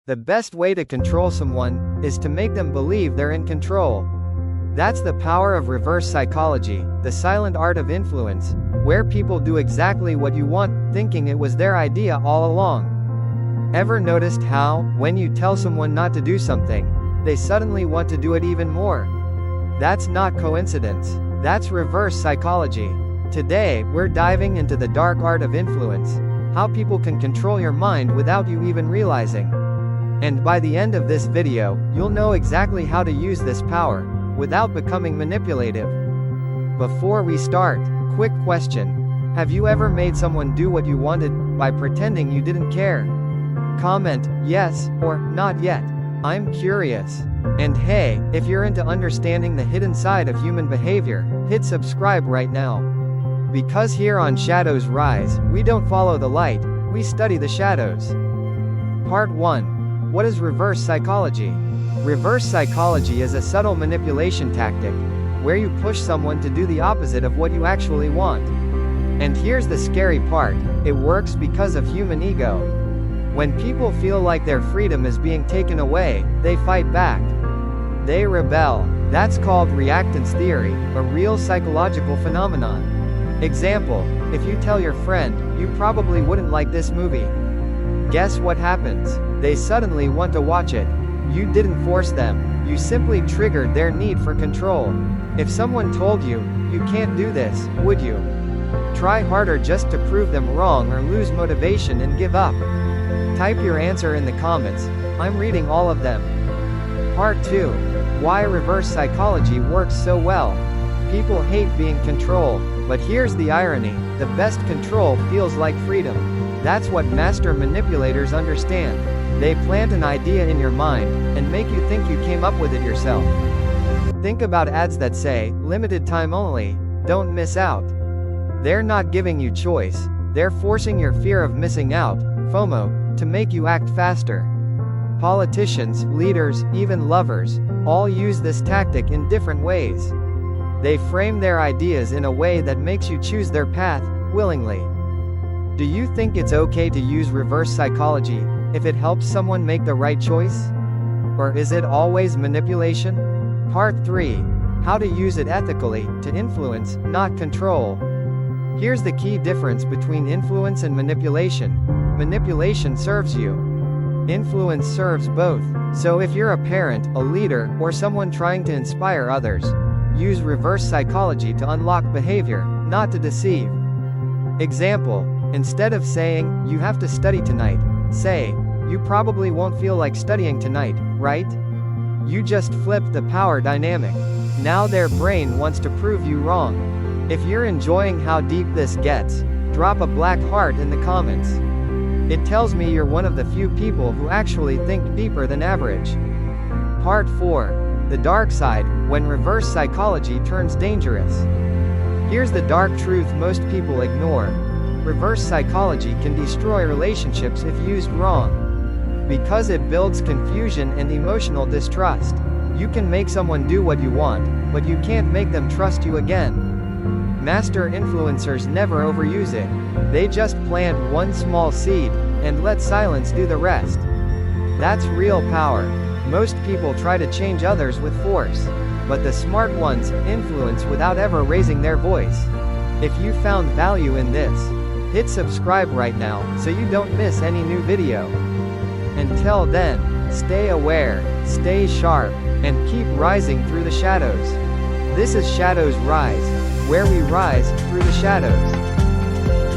The best way to control someone is to make them believe they're in control. That's the power of reverse psychology, the silent art of influence, where people do exactly what you want, thinking it was their idea all along. Ever noticed how, when you tell someone not to do something, they suddenly want to do it even more? That's not coincidence. That's reverse psychology. Today, we're diving into the dark art of influence, how people can control your mind without you even realizing. And by the end of this video, you'll know exactly how to use this power, without becoming manipulative. Before we start, quick question. Have you ever made someone do what you wanted, by pretending you didn't care? Comment, yes, or, not yet. I'm curious. And hey, if you're into understanding the hidden side of human behavior, hit subscribe right now. Because here on ShadowsRise, we don't follow the light, we study the shadows. Part 1. What is reverse psychology? Reverse psychology is a subtle manipulation tactic, where you push someone to do the opposite of what you actually want. And here's the scary part, it works because of human ego. When people feel like their freedom is being taken away, they fight back. They rebel. That's called reactance theory, a real psychological phenomenon. Example, if you tell your friend, you probably wouldn't like this movie. Guess what happens? They suddenly want to watch it. You didn't force them, you simply triggered their need for control. If someone told you, you can't do this, would you try harder just to prove them wrong or lose motivation and give up? Type your answer in the comments, I'm reading all of them. Part 2. Why reverse psychology works so well. People hate being controlled, but here's the irony, the best control feels like freedom. That's what master manipulators understand. They plant an idea in your mind, and make you think you came up with it yourself. Think about ads that say, limited time only, don't miss out. They're not giving you choice, they're forcing your fear of missing out, FOMO, to make you act faster. Politicians, leaders, even lovers, all use this tactic in different ways. They frame their ideas in a way that makes you choose their path, willingly. Do you think it's okay to use reverse psychology, if it helps someone make the right choice? Or is it always manipulation? Part 3. How to use it ethically, to influence, not control. Here's the key difference between influence and manipulation. Manipulation serves you. Influence serves both. So if you're a parent, a leader, or someone trying to inspire others, use reverse psychology to unlock behavior, not to deceive. Example, instead of saying, you have to study tonight, say, you probably won't feel like studying tonight, right? You just flipped the power dynamic. Now their brain wants to prove you wrong. If you're enjoying how deep this gets, drop a black heart in the comments. It tells me you're one of the few people who actually think deeper than average. Part 4. The dark side, when reverse psychology turns dangerous. Here's the dark truth most people ignore. Reverse psychology can destroy relationships if used wrong. Because it builds confusion and emotional distrust. You can make someone do what you want, but you can't make them trust you again. Master influencers never overuse it. They just plant one small seed, and let silence do the rest. That's real power. Most people try to change others with force. But the smart ones influence without ever raising their voice. If you found value in this, hit subscribe right now, so you don't miss any new video. Until then, stay aware, stay sharp, and keep rising through the shadows. This is ShadowsRise, where we rise through the shadows.